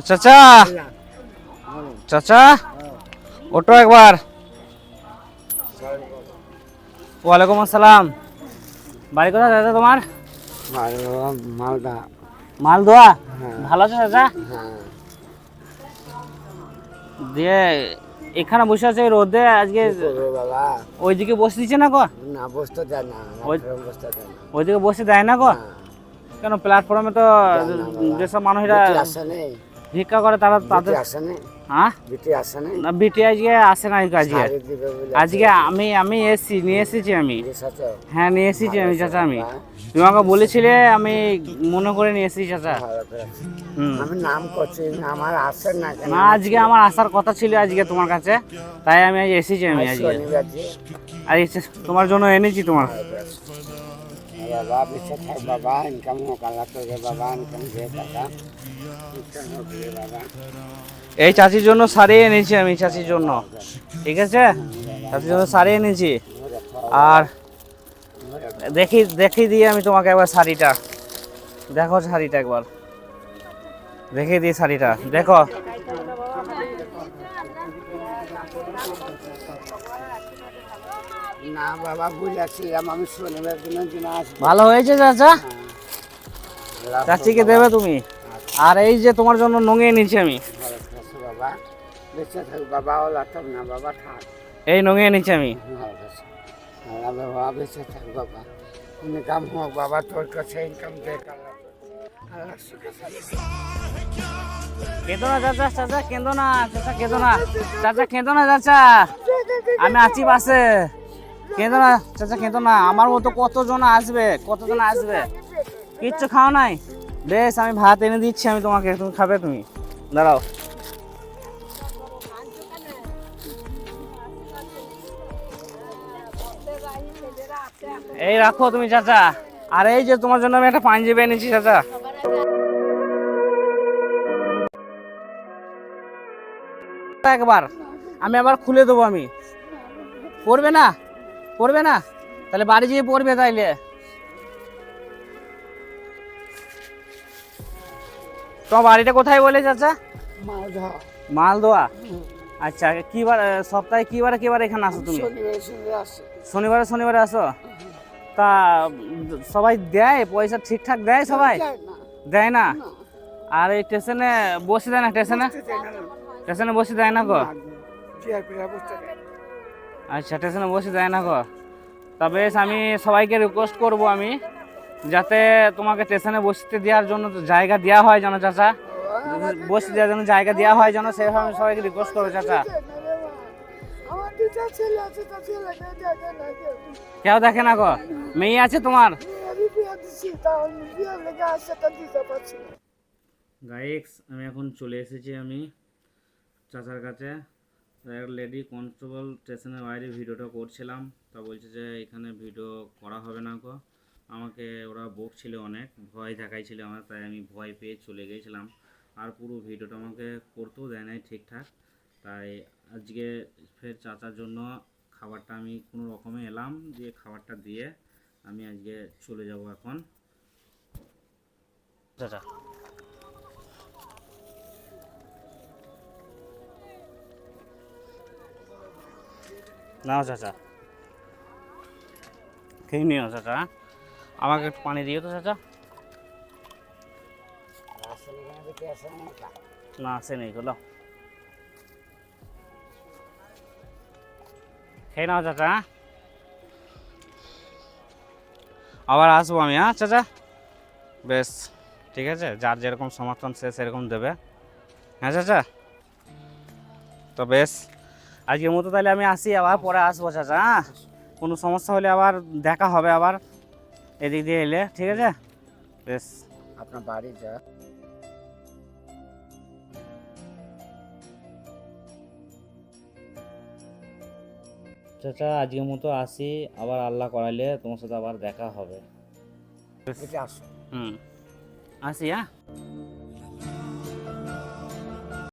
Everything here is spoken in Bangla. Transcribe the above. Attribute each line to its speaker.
Speaker 1: চাচা, চাচা ওঠো একবার। ওয়ালাইকুম আসসালাম। বাড়ি কোথায় চাচা তোমার?
Speaker 2: মালদা।
Speaker 1: মালদোয়া। ভালো আছো চাচা? দিয়ে এখানে বসে আছে রোদে আজকে।
Speaker 2: বাবা
Speaker 1: ওইদিকে বসে দিচ্ছে না গো?
Speaker 2: না, বসতে দেয় না, বসতে দেয় না।
Speaker 1: ওইদিকে বসে দেয় না গো? কেন প্ল্যাটফর্মে তো যেসব মানুষরা
Speaker 2: আসে নেই,
Speaker 1: ভিক্ষা করে তারা তাদের
Speaker 2: আসে নেই।
Speaker 1: হ্যাঁ,
Speaker 2: বিটি আসে নেই।
Speaker 1: না বিটি আজকে আসে না আজকে। আজকে আমি নিয়ে এসেছি আমি। হ্যাঁ নিয়ে এসেছি আমি চাচা। আমি তুমি আমাকে বলেছিলে, আমি মনে করে নিয়ে এসেছি চাচা।
Speaker 2: আমি নাম করছি, আমার আসে না।
Speaker 1: না আজকে আমার আসার কথা ছিল আজকে তোমার কাছে, তাই আমি আজ এসেছি। আমি আজকে তোমার জন্য এনেছি তোমার।
Speaker 2: বাবা বেঁচে থাক বাবা, ইনকাম হোক আল্লাহ তোকে বাবা, ইনকাম দিয়ে টাকা বাবা।
Speaker 1: এই চাচির জন্য শাড়ি এনেছি আমি, চাচির জন্য, ঠিক আছে? চাচির জন্য শাড়ি এনেছি। আর দেখি দিয়ে আমি তোমাকে একবার শাড়িটা দেখো, শাড়িটা একবার দেখে দিই, শাড়িটা দেখো।
Speaker 2: না বাবা, বলেছিলাম আমি শনিবার দিন আসবো।
Speaker 1: ভালো হয়েছে চাচা, চাচিকে দেবে তুমি। আর এই যে তোমার জন্য নঙিয়ে নিচ্ছি আমি।
Speaker 2: বাবা বেঁচে থাক বাবা, ওলা থাক না বাবা, থাক।
Speaker 1: এই নঙিয়ে নিচ্ছি আমি।
Speaker 2: বাবা বেঁচে থাক বাবা, ইনকাম হোক বাবা, তোর কাছে ইনকাম দেখ আল্লাহ।
Speaker 1: কেঁদো না চাচা, চাচা কেঁদো না, চাচা কেঁদো না, চাচা কেঁদো না চাচা, আমি আছি পাশে। কেঁদো না চাচা, কেঁদো না। আমার মতো কতজন আসবে, কতজন আসবে। কিচ্ছু খাও নাই? বেশ, আমি ভাত এনে দিচ্ছি আমি তোমাকে, তুমি খাবে। তুমি দাঁড়াও। এই রাখো তুমি চাচা। আর এই যে তোমার জন্য আমি একটা পাঞ্জাবি এনেছি চাচা। একবার আমি আবার খুলে দেবো আমি। পড়বে না? পড়বে না? তাহলে বাড়ি গিয়ে পড়বে তাইলে। তোমার বাড়িটা কোথায় বলে চাচা? মালদোয়া। আচ্ছা, কি বার সপ্তাহে কিবারে এখানে আসো তুমি? শনিবারে আসো। তা সবাই দেয় পয়সা ঠিকঠাক দেয়? সবাই দেয় না? আর এই স্টেশনে বসে দেয় না? স্টেশনে বসে দেয় না গো? আচ্ছা, স্টেশনে বসে দেয় না গো। তা বেশ, আমি সবাইকে রিকোয়েস্ট করব আমি, যাতে তোমাকে স্টেশনে বসতে দেওয়ার জন্য জায়গা দেওয়া হয় যেন চাচা, বসে দেওয়ার জন্য জায়গা দেওয়া হয় যেন, সেভাবে আমি সবাইকে রিকোয়েস্ট করবো চাচা। কেউ দেখে না গো? মেয়ে আছে তোমার? গাইস, আমি এখন চলে এসেছি আমি চাচার কাছে। লেডি কনস্টেবল স্টেশনের বাইরে ভিডিওটা করছিলাম, তা বলছে যে এখানে ভিডিও করা হবে না গো। আমাকে ওরা বকছিল, অনেক ভয় দেখাইছিল আমার, তাই আমি ভয় পেয়ে চলে গিয়েছিলাম। আর পুরো ভিডিওটা আমাকে করতেও দেয় নাই ঠিকঠাক। তাই আজকে ফের চাচার জন্য খাবারটা আমি কোনো রকমে এলাম, দিয়ে খাবারটা দিয়ে আমি আজকে চলে যাব এখন। চাচা নাও চাচা, খেয়ে নিও চাচা। আমাকে একটু পানি দিও তো চাচা। না আসে নেই গো, খেয়ে নাও চাচা। আবার আসবো আমি। হ্যাঁ চাচা, বেশ ঠিক আছে, যার যেরকম সমর্থন সে সেরকম দেবে। হ্যাঁ চাচা, তো বেশ আজকের মতো তাহলে আমি আসি, আবার পরে আসবো চাচা। হ্যাঁ, কোনো সমস্যা হলে আবার দেখা হবে, আবার এদিক দিয়ে এলে, ঠিক আছে? বেশ,
Speaker 2: আপনার বাড়ি যা।
Speaker 1: চাচা আজকের মতো আসি, আবার আল্লাহ করাইলে তোমার সাথে আবার দেখা হবে। হুম, আসি। হ্যাঁ।